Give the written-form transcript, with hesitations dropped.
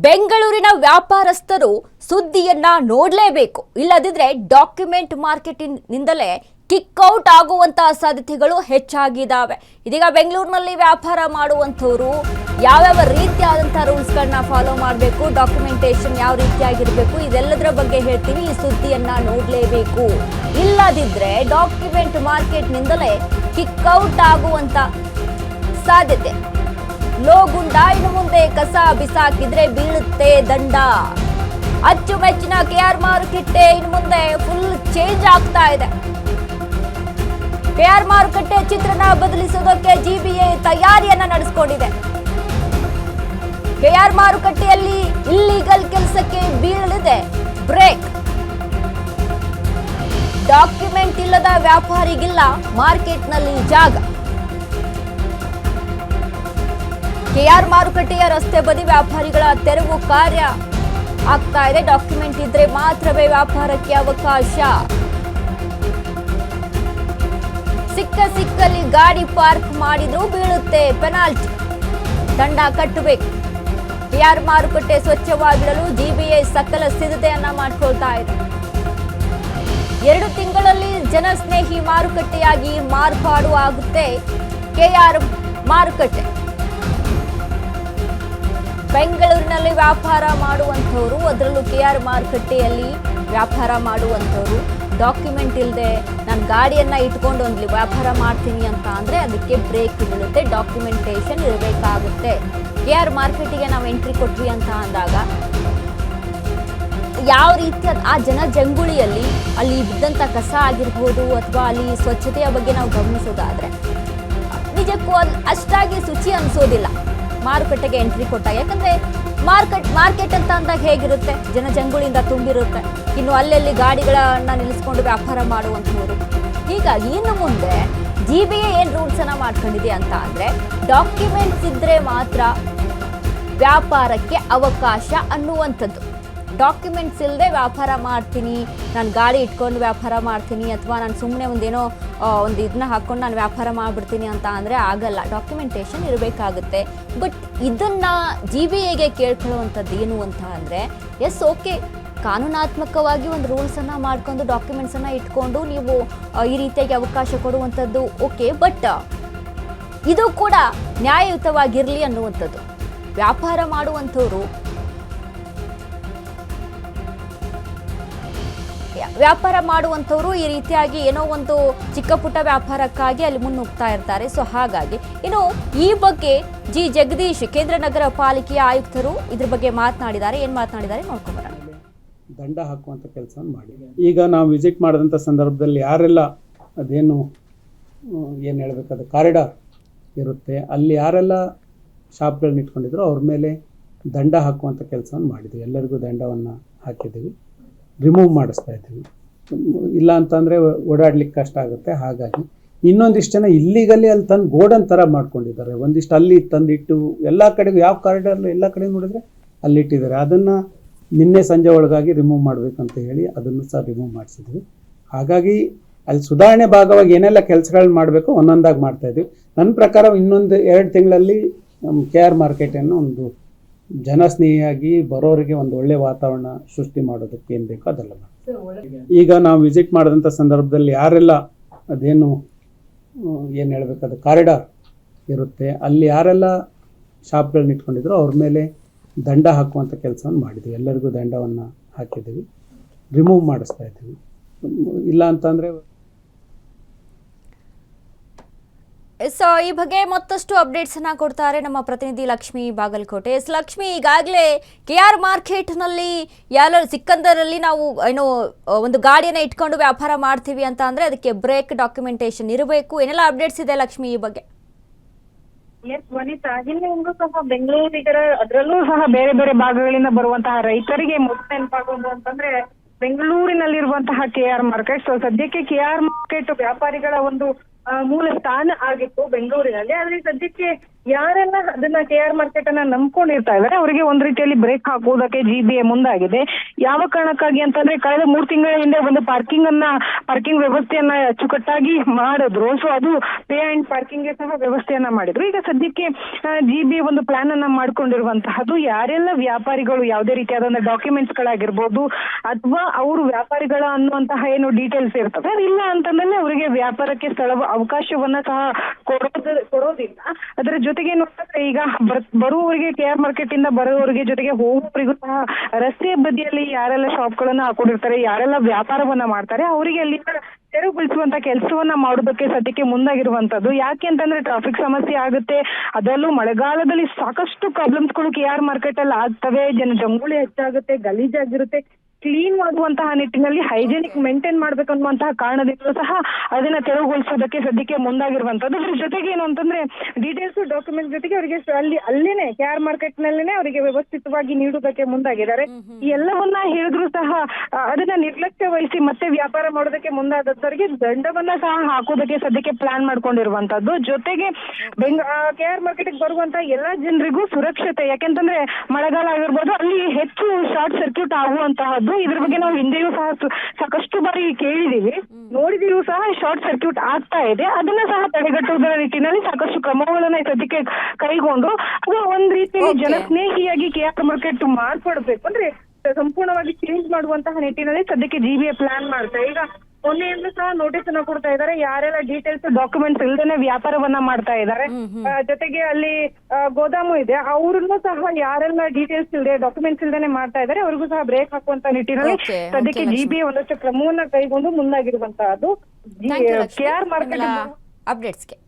ಬೆಂಗಳೂರಿನ ವ್ಯಾಪಾರಸ್ಥರು ಸುದ್ದಿಯನ್ನ ನೋಡಲೇಬೇಕು. ಇಲ್ಲದಿದ್ರೆ ಡಾಕ್ಯುಮೆಂಟ್ ಮಾರ್ಕೆಟಿಂಗ್ನಿಂದಲೇ ಕಿಕ್ಔಟ್ ಆಗುವಂತಹ ಸಾಧ್ಯತೆಗಳು ಹೆಚ್ಚಾಗಿದ್ದಾವೆ. ಇದೀಗ ಬೆಂಗಳೂರಿನಲ್ಲಿ ವ್ಯಾಪಾರ ಮಾಡುವಂಥವರು ಯಾವ್ಯಾವ ರೀತಿಯಾದಂತಹ ರೂಲ್ಸ್ಗಳನ್ನ ಫಾಲೋ ಮಾಡಬೇಕು, ಡಾಕ್ಯುಮೆಂಟೇಶನ್ ಯಾವ ರೀತಿಯಾಗಿರಬೇಕು, ಇದೆಲ್ಲದರ ಬಗ್ಗೆ ಹೇಳ್ತೀವಿ. ಈ ಸುದ್ದಿಯನ್ನ ನೋಡಲೇಬೇಕು. ಇಲ್ಲದಿದ್ರೆ ಡಾಕ್ಯುಮೆಂಟ್ ಮಾರ್ಕೆಟ್ನಿಂದಲೇ ಕಿಕ್ಔಟ್ ಆಗುವಂತ ಸಾಧ್ಯತೆ. ಲೋಗುಂಡ ಇನ್ನು ಮುಂದೆ ಕಸ ಬಿಸಾಕಿದ್ರೆ ಬೀಳುತ್ತೆ ದಂಡ. ಅಚ್ಚುಮೆಚ್ಚಿನ ಕೆಆರ್ ಮಾರುಕಟ್ಟೆ ಇನ್ನು ಮುಂದೆ ಫುಲ್ ಚೇಂಜ್ ಆಗ್ತಾ ಇದೆ. ಕೆಆರ್ ಮಾರುಕಟ್ಟೆ ಚಿತ್ರಣ ಬದಲಿಸುವುದಕ್ಕೆ ಜಿಬಿಎ ತಯಾರಿಯನ್ನ ನಡೆಸಿಕೊಂಡಿದೆ. ಕೆಆರ್ ಮಾರುಕಟ್ಟೆಯಲ್ಲಿ ಇಲ್ಲಿಗಲ್ ಕೆಲಸಕ್ಕೆ ಬೀಳಲಿದೆ ಬ್ರೇಕ್. ಡಾಕ್ಯುಮೆಂಟ್ ಇಲ್ಲದ ವ್ಯಾಪಾರಿಗಿಲ್ಲ ಮಾರ್ಕೆಟ್ನಲ್ಲಿ ಜಾಗ. ಕೆಆರ್ ಮಾರುಕಟ್ಟೆಯ ರಸ್ತೆ ಬದಿ ವ್ಯಾಪಾರಿಗಳ ತೆರವು ಕಾರ್ಯ ಆಗ್ತಾ ಇದೆ. ಡಾಕ್ಯುಮೆಂಟ್ ಇದ್ರೆ ಮಾತ್ರವೇ ವ್ಯಾಪಾರಕ್ಕೆ ಅವಕಾಶ. ಸಿಕ್ಕಲ್ಲಿ ಗಾಡಿ ಪಾರ್ಕ್ ಮಾಡಿದ್ರು ಬೀಳುತ್ತೆ ಪೆನಾಲ್ಟಿ, ದಂಡ ಕಟ್ಟಬೇಕು. ಕೆಆರ್ ಮಾರುಕಟ್ಟೆ ಸ್ವಚ್ಛವಾಗಿಡಲು ಜಿಬಿಎ ಸಕಲ ಸಿದ್ಧತೆಯನ್ನ ಮಾಡಿಕೊಳ್ತಾ ಇದೆ. 2 ತಿಂಗಳಲ್ಲಿ ಜನಸ್ನೇಹಿ ಮಾರುಕಟ್ಟೆಯಾಗಿ ಮಾರ್ಪಾಡು ಆಗುತ್ತೆ ಕೆಆರ್ ಮಾರುಕಟ್ಟೆ. ಬೆಂಗಳೂರಿನಲ್ಲಿ ವ್ಯಾಪಾರ ಮಾಡುವಂಥವ್ರು, ಅದರಲ್ಲೂ ಕೆಆರ್ ಮಾರುಕಟ್ಟೆಯಲ್ಲಿ ವ್ಯಾಪಾರ ಮಾಡುವಂಥವ್ರು ಡಾಕ್ಯುಮೆಂಟ್ ಇಲ್ಲದೆ ನಾನು ಗಾಡಿಯನ್ನ ಇಟ್ಕೊಂಡು ಒಂದು ವ್ಯಾಪಾರ ಮಾಡ್ತೀನಿ ಅಂತ ಅಂದರೆ ಅದಕ್ಕೆ ಬ್ರೇಕ್ ಬೀಳುತ್ತೆ. ಡಾಕ್ಯುಮೆಂಟೇಶನ್ ಇರಬೇಕಾಗುತ್ತೆ. ಕೆಆರ್ ಮಾರ್ಕೆಟಿಗೆ ನಾವು ಎಂಟ್ರಿ ಕೊಟ್ವಿ ಅಂತ ಅಂದಾಗ ಯಾವ ರೀತಿ ಆ ಜನಜಂಗುಳಿಯಲ್ಲಿ ಅಲ್ಲಿ ಬಿದ್ದಂಥ ಕಸ ಆಗಿರ್ಬೋದು ಅಥವಾ ಅಲ್ಲಿ ಸ್ವಚ್ಛತೆಯ ಬಗ್ಗೆ ನಾವು ಗಮನಿಸೋದಾದರೆ ನಿಜಕ್ಕೂ ಅಷ್ಟಾಗಿ ಶುಚಿ ಅನಿಸೋದಿಲ್ಲ ಮಾರುಕಟ್ಟೆಗೆ ಎಂಟ್ರಿ ಕೊಟ್ಟಾಗ. ಯಾಕಂದರೆ ಮಾರ್ಕೆಟ್ ಅಂತ ಅಂದಾಗ ಹೇಗಿರುತ್ತೆ, ಜನಜಂಗುಳಿಯಿಂದ ತುಂಬಿರುತ್ತೆ. ಇನ್ನು ಅಲ್ಲೆಲ್ಲಿ ಗಾಡಿಗಳನ್ನ ನಿಲ್ಲಿಸ್ಕೊಂಡು ವ್ಯಾಪಾರ ಮಾಡುವಂಥವ್ರು. ಹೀಗಾಗಿ ಇನ್ನು ಮುಂದೆ ಜಿಬಿಎ ಏನು ರೂಲ್ಸನ್ನು ಮಾಡ್ಕೊಂಡಿದೆ ಅಂತ ಅಂದರೆ ಡಾಕ್ಯುಮೆಂಟ್ಸ್ ಇದ್ದರೆ ಮಾತ್ರ ವ್ಯಾಪಾರಕ್ಕೆ ಅವಕಾಶ ಅನ್ನುವಂಥದ್ದು. ಡಾಕ್ಯುಮೆಂಟ್ಸ್ ಇಲ್ಲದೆ ವ್ಯಾಪಾರ ಮಾಡ್ತೀನಿ, ನಾನು ಗಾಡಿ ಇಟ್ಕೊಂಡು ವ್ಯಾಪಾರ ಮಾಡ್ತೀನಿ ಅಥವಾ ನಾನು ಸುಮ್ಮನೆ ಒಂದು ಇದನ್ನ ಹಾಕ್ಕೊಂಡು ನಾನು ವ್ಯಾಪಾರ ಮಾಡಿಬಿಡ್ತೀನಿ ಅಂತ ಅಂದರೆ ಆಗಲ್ಲ. ಡಾಕ್ಯುಮೆಂಟೇಶನ್ ಇರಬೇಕಾಗುತ್ತೆ. ಬಟ್ ಇದನ್ನು ಜಿಬಿಎಗೆ ಕೇಳ್ಕೊಳ್ಳುವಂಥದ್ದು ಏನು ಅಂತ ಅಂದರೆ ಎಸ್ ಓಕೆ, ಕಾನೂನಾತ್ಮಕವಾಗಿ ಒಂದು ರೂಲ್ಸನ್ನು ಮಾಡ್ಕೊಂಡು ಡಾಕ್ಯುಮೆಂಟ್ಸನ್ನು ಇಟ್ಕೊಂಡು ನೀವು ಈ ರೀತಿಯಾಗಿ ಅವಕಾಶ ಕೊಡುವಂಥದ್ದು ಓಕೆ, ಬಟ್ ಇದು ಕೂಡ ನ್ಯಾಯಯುತವಾಗಿರಲಿ ಅನ್ನುವಂಥದ್ದು. ವ್ಯಾಪಾರ ಮಾಡುವಂಥವ್ರು ಈ ರೀತಿಯಾಗಿ ಏನೋ ಒಂದು ಚಿಕ್ಕ ಪುಟ್ಟ ವ್ಯಾಪಾರಕ್ಕಾಗಿ ಅಲ್ಲಿ ಮುನ್ನುಗ್ತಾ ಇರ್ತಾರೆ. ಸೊ ಹಾಗಾಗಿ ಇನ್ನು ಈ ಬಗ್ಗೆ ಜಗದೀಶ್ ಕೇಂದ್ರ ನಗರ ಪಾಲಿಕೆಯ ಆಯುಕ್ತರು ಇದ್ರ ಬಗ್ಗೆ ಮಾತನಾಡಿದ್ದಾರೆ. ಏನು ಮಾತನಾಡಿದ್ದಾರೆ ನೋಡ್ಕೊಂಬರೋಣ. ದಂಡ ಹಾಕುವಂಥ ಕೆಲಸವನ್ನು ಮಾಡಿ. ಈಗ ನಾವು ವಿಸಿಟ್ ಮಾಡಿದಂಥ ಸಂದರ್ಭದಲ್ಲಿ ಯಾರೆಲ್ಲ ಅದೇನು ಏನು ಹೇಳಬೇಕಾದ ಕಾರಿಡಾರ್ ಇರುತ್ತೆ ಅಲ್ಲಿ ಯಾರೆಲ್ಲ ಶಾಪ್ಗಳನ್ನ ಇಟ್ಕೊಂಡಿದ್ರು ಅವ್ರ ಮೇಲೆ ದಂಡ ಹಾಕುವಂಥ ಕೆಲಸವನ್ನು ಮಾಡಿದ್ವಿ. ಎಲ್ಲರಿಗೂ ದಂಡವನ್ನು ಹಾಕಿದ್ದೀವಿ, ರಿಮೂವ್ ಮಾಡಿಸ್ತಾ ಇದ್ದೀವಿ. ಇಲ್ಲ ಅಂತಂದರೆ ಓಡಾಡ್ಲಿಕ್ಕೆ ಕಷ್ಟ ಆಗುತ್ತೆ. ಹಾಗಾಗಿ ಇನ್ನೊಂದಿಷ್ಟು ಜನ ಇಲ್ಲಿಗಲ್ಲಿ ಅಲ್ಲಿ ತಂದು ಗೋಡನ್ ಥರ ಮಾಡ್ಕೊಂಡಿದ್ದಾರೆ. ಒಂದಿಷ್ಟು ಅಲ್ಲಿ ತಂದಿಟ್ಟು ಎಲ್ಲ ಕಡೆಗೂ ಯಾವ ಕಾರಿಡಾರ್ಲು ಎಲ್ಲ ಕಡೆ ನೋಡಿದ್ರೆ ಅಲ್ಲಿಟ್ಟಿದ್ದಾರೆ. ಅದನ್ನು ನಿನ್ನೆ ಸಂಜೆ ಒಳಗಾಗಿ ರಿಮೂವ್ ಮಾಡಬೇಕಂತ ಹೇಳಿ ಅದನ್ನು ಸಹ ರಿಮೂವ್ ಮಾಡಿಸಿದ್ವಿ. ಹಾಗಾಗಿ ಅಲ್ಲಿ ಸುಧಾರಣೆ ಭಾಗವಾಗಿ ಏನೆಲ್ಲ ಕೆಲಸಗಳನ್ನ ಮಾಡಬೇಕು ಒಂದೊಂದಾಗಿ ಮಾಡ್ತಾಯಿದ್ವಿ. ನನ್ನ ಪ್ರಕಾರ ಇನ್ನೊಂದು 2 ತಿಂಗಳಲ್ಲಿ ನಮ್ಮ ಕೆಆರ್ ಮಾರ್ಕೆಟನ್ನು ಒಂದು ಜನಸ್ನೇಹಿಯಾಗಿ ಬರೋರಿಗೆ ಒಂದು ಒಳ್ಳೆ ವಾತಾವರಣ ಸೃಷ್ಟಿ ಮಾಡೋದಕ್ಕೆ ಏನು ಬೇಕೋ ಅದೆಲ್ಲ ಮಾಡಿ. ಈಗ ನಾವು ವಿಸಿಟ್ ಮಾಡಿದಂಥ ಸಂದರ್ಭದಲ್ಲಿ ಯಾರೆಲ್ಲ ಅದೇನು ಏನು ಹೇಳಬೇಕಾದ ಕಾರಿಡಾರ್ ಇರುತ್ತೆ ಅಲ್ಲಿ ಯಾರೆಲ್ಲ ಶಾಪ್ಗಳನ್ನ ಇಟ್ಕೊಂಡಿದ್ರು ಅವ್ರ ಮೇಲೆ ದಂಡ ಹಾಕುವಂಥ ಕೆಲಸವನ್ನು ಮಾಡಿದ್ವಿ. ಎಲ್ಲರಿಗೂ ದಂಡವನ್ನು ಹಾಕಿದ್ದೀವಿ, ರಿಮೂವ್ ಮಾಡಿಸ್ತಾ ಇದ್ದೀವಿ. ಇಲ್ಲ ಅಂತಂದರೆ ಸೊ ಈ ಬಗ್ಗೆ ಮತ್ತಷ್ಟು ಅಪ್ಡೇಟ್ಸ್ ಅನ್ನ ಕೊಡ್ತಾರೆ ನಮ್ಮ ಪ್ರತಿನಿಧಿ ಲಕ್ಷ್ಮಿ ಬಾಗಲಕೋಟೆ. ಲಕ್ಷ್ಮಿ, ಈಗಾಗಲೇ ಕೆಆರ್ ಮಾರ್ಕೆಟ್ನಲ್ಲಿ ಯಾರು ಸಿಕ್ಕಂದರಲ್ಲಿ ನಾವು ಒಂದು ಗಾಡಿಯನ್ನು ಇಟ್ಕೊಂಡು ವ್ಯಾಪಾರ ಮಾಡ್ತೀವಿ ಅಂತ ಅಂದ್ರೆ ಅದಕ್ಕೆ ಬ್ರೇಕ್, ಡಾಕ್ಯುಮೆಂಟೇಶನ್ ಇರಬೇಕು. ಏನೆಲ್ಲ ಅಪ್ಡೇಟ್ಸ್ ಇದೆ ಲಕ್ಷ್ಮಿ ಈ ಬಗ್ಗೆ? ಎಸ್ ವನಿತಾ, ಹಿಂದೆ ಸಹ ಬೆಂಗಳೂರಿಗರ ಅದರಲ್ಲೂ ಸಹ ಬೇರೆ ಬೇರೆ ಭಾಗಗಳಿಂದ ಬರುವಂತಹ ರೈತರಿಗೆ ಮೊದಲು ನೆನಪಾಗೋದು ಅಂತಂದ್ರೆ ಬೆಂಗಳೂರಿನಲ್ಲಿರುವಂತಹ ಕೆಆರ್ ಮಾರ್ಕೆಟ್. ಸೊ ಸದ್ಯಕ್ಕೆ ಕೆಆರ್ ಮಾರ್ಕೆಟ್ ವ್ಯಾಪಾರಿಗಳ ಒಂದು ಮೂಲ ಸ್ಥಾನ ಆಗಿತ್ತು ಬೆಂಗಳೂರಿನಲ್ಲಿ. ಆದ್ರೆ ಸದ್ಯಕ್ಕೆ ಯಾರೆಲ್ಲ ಅದನ್ನ KR ಮಾರ್ಕೆಟ್ ಅನ್ನ ನಂಬ್ಕೊಂಡಿರ್ತಾ ಇದಾರೆ ಅವರಿಗೆ ಒಂದ್ ರೀತಿಯಲ್ಲಿ ಬ್ರೇಕ್ ಹಾಕುವುದಕ್ಕೆ GBA ಮುಂದಾಗಿದೆ. ಯಾವ ಕಾರಣಕ್ಕಾಗಿ ಅಂತಂದ್ರೆ ಕಳೆದ 3 ತಿಂಗಳ ಹಿಂದೆ ಒಂದು ಪಾರ್ಕಿಂಗ್ ವ್ಯವಸ್ಥೆಯನ್ನ ಅಚ್ಚುಕಟ್ಟಾಗಿ ಮಾಡಿದ್ರು. ಸೊ ಅದು ಪೇ ಅಂಡ್ ಪಾರ್ಕಿಂಗ್ ಗೆ ಸಹ ವ್ಯವಸ್ಥೆಯನ್ನ ಮಾಡಿದ್ರು. ಈಗ ಸದ್ಯಕ್ಕೆ GBA ಒಂದು ಪ್ಲಾನ್ ಅನ್ನ ಮಾಡ್ಕೊಂಡಿರುವಂತಹದ್ದು ಯಾರೆಲ್ಲ ವ್ಯಾಪಾರಿಗಳು ಯಾವುದೇ ರೀತಿಯಾದ ಡಾಕ್ಯುಮೆಂಟ್ಸ್ ಗಳಾಗಿರ್ಬೋದು ಅಥವಾ ಅವರು ವ್ಯಾಪಾರಿಗಳ ಅನ್ನುವಂತಹ ಏನು ಡೀಟೇಲ್ಸ್ ಇರ್ತವೆ ಇಲ್ಲ ಅಂತಂದ್ರೆ ಅವರಿಗೆ ವ್ಯಾಪಾರಕ್ಕೆ ಅವಕಾಶವನ್ನ ಸಹ ಕೊಡೋದಿಲ್ಲ. ಅದರ ಜೊತೆಗೆ ನೋಡಿದ್ರೆ ಈಗ ಬರುವವರಿಗೆ KR ಮಾರ್ಕೆಟ್ ಇಂದ ಬರುವವರಿಗೆ ಜೊತೆಗೆ ಹೋಗುವವರಿಗೂ ಸಹ ರಸ್ತೆ ಬದಿಯಲ್ಲಿ ಯಾರೆಲ್ಲ ಶಾಪ್ ಗಳನ್ನ ಹಾಕೊಂಡಿರ್ತಾರೆ ಯಾರೆಲ್ಲ ವ್ಯಾಪಾರವನ್ನ ಮಾಡ್ತಾರೆ ಅವರಿಗೆ ಅಲ್ಲಿ ತೆರವುಗೊಳಿಸುವಂತ ಕೆಲಸವನ್ನ ಮಾಡೋದಕ್ಕೆ ಸದ್ಯಕ್ಕೆ ಮುಂದಾಗಿರುವಂತದ್ದು. ಯಾಕೆ ಅಂತಂದ್ರೆ ಟ್ರಾಫಿಕ್ ಸಮಸ್ಯೆ ಆಗುತ್ತೆ, ಅದರಲ್ಲೂ ಮಳೆಗಾಲದಲ್ಲಿ ಸಾಕಷ್ಟು ಪ್ರಾಬ್ಲಮ್ಸ್ಗಳು KR ಮಾರ್ಕೆಟ್ ಅಲ್ಲಿ ಆಗ್ತವೆ, ಜಂಗುಳಿ ಹೆಚ್ಚಾಗುತ್ತೆ, ಗಲೀಜಾಗಿರುತ್ತೆ. ಕ್ಲೀನ್ ಮಾಡುವಂತಹ ನಿಟ್ಟಿನಲ್ಲಿ ಹೈಜೆನಿಕ್ ಮೇಂಟೈನ್ ಮಾಡ್ಬೇಕನ್ನುವಂತಹ ಕಾರಣದಿಂದಲೂ ಸಹ ಅದನ್ನ ತೆರವುಗೊಳಿಸೋದಕ್ಕೆ ಸದ್ಯಕ್ಕೆ ಮುಂದಾಗಿರುವಂತದ್ದು. ಅದ್ರ ಜೊತೆಗೆ ಏನು ಅಂತಂದ್ರೆ ಡೀಟೇಲ್ಸ್ ಡಾಕ್ಯುಮೆಂಟ್ ಜೊತೆಗೆ ಅವರಿಗೆ ಅಲ್ಲೇನೆ KR ಮಾರ್ಕೆಟ್ ನಲ್ಲೇನೆ ಅವರಿಗೆ ವ್ಯವಸ್ಥಿತವಾಗಿ ನೀಡುವುದಕ್ಕೆ ಮುಂದಾಗಿದ್ದಾರೆ. ಈ ಎಲ್ಲವನ್ನ ಹೇಳಿದ್ರು ಸಹ ಅದನ್ನ ನಿರ್ಲಕ್ಷ್ಯ ವಹಿಸಿ ಮತ್ತೆ ವ್ಯಾಪಾರ ಮಾಡೋದಕ್ಕೆ ಮುಂದಾದವರಿಗೆ ದಂಡವನ್ನ ಸಹ ಹಾಕೋದಕ್ಕೆ ಸದ್ಯಕ್ಕೆ ಪ್ಲಾನ್ ಮಾಡ್ಕೊಂಡಿರುವಂತದ್ದು. ಜೊತೆಗೆ KR ಮಾರ್ಕೆಟ್ ಬರುವಂತ ಎಲ್ಲಾ ಜನರಿಗೂ ಸುರಕ್ಷತೆ, ಯಾಕೆಂತಂದ್ರೆ ಮಳೆಗಾಲ ಆಗಿರ್ಬೋದು ಅಲ್ಲಿ ಹೆಚ್ಚು ಶಾರ್ಟ್ ಸರ್ಕ್ಯೂಟ್ ಆಗುವಂತಹದ್ದು. ಇದ್ರ ಬಗ್ಗೆ ನಾವು ಹಿಂದೆಯೂ ಸಹ ಸಾಕಷ್ಟು ಬಾರಿ ಕೇಳಿದೀವಿ, ನೋಡಿದೀವಿ ಸಹ ಶಾರ್ಟ್ ಸರ್ಕ್ಯೂಟ್ ಆಗ್ತಾ ಇದೆ. ಅದನ್ನ ಸಹ ತಡೆಗಟ್ಟುವುದರ ನಿಟ್ಟಿನಲ್ಲಿ ಸಾಕಷ್ಟು ಕ್ರಮಗಳನ್ನ ಸದ್ಯಕ್ಕೆ ಕೈಗೊಂಡು ಅದು ಒಂದ್ ರೀತಿಯಲ್ಲಿ ಜನಸ್ನೇಹಿಯಾಗಿ KR ಮಾರ್ಕೆಟ್ ಮಾರ್ಪಡ್ಬೇಕು ಅಂದ್ರೆ ಸಂಪೂರ್ಣವಾಗಿ ಚೇಂಜ್ ಮಾಡುವಂತಹ ನಿಟ್ಟಿನಲ್ಲಿ ಸದ್ಯಕ್ಕೆ GBA ಪ್ಲಾನ್ ಮಾಡ್ತಾರೆ. ಈಗ ಮೊನ್ನೆಯಿಂದ ಸಹ ನೋಟಿಸ್ ಅನ್ನ ಕೊಡ್ತಾ ಇದ್ದಾರೆ, ಯಾರೆಲ್ಲ ಡೀಟೇಲ್ಸ್ ಡಾಕ್ಯುಮೆಂಟ್ಸ್ ಇಲ್ದೇನೆ ವ್ಯಾಪಾರವನ್ನ ಮಾಡ್ತಾ ಇದ್ದಾರೆ. ಜೊತೆಗೆ ಅಲ್ಲಿ ಗೋದಾಮು ಇದೆ, ಅವ್ರನ್ನು ಸಹ ಯಾರೆಲ್ಲ ಡೀಟೇಲ್ಸ್ ಇಲ್ಲದೆ ಡಾಕ್ಯುಮೆಂಟ್ಸ್ ಇಲ್ದೇನೆ ಮಾಡ್ತಾ ಇದ್ದಾರೆ ಅವ್ರಿಗೂ ಸಹ ಬ್ರೇಕ್ ಹಾಕುವಂತ ನಿಟ್ಟಿನಲ್ಲಿ ಸದ್ಯಕ್ಕೆ GBA ಒಂದಷ್ಟು ಕ್ರಮವನ್ನ ಕೈಗೊಂಡು ಮುಂದಾಗಿರುವಂತಹದ್ದು. KR market ಅಪ್ಡೇಟ್ಸ್ಗೆ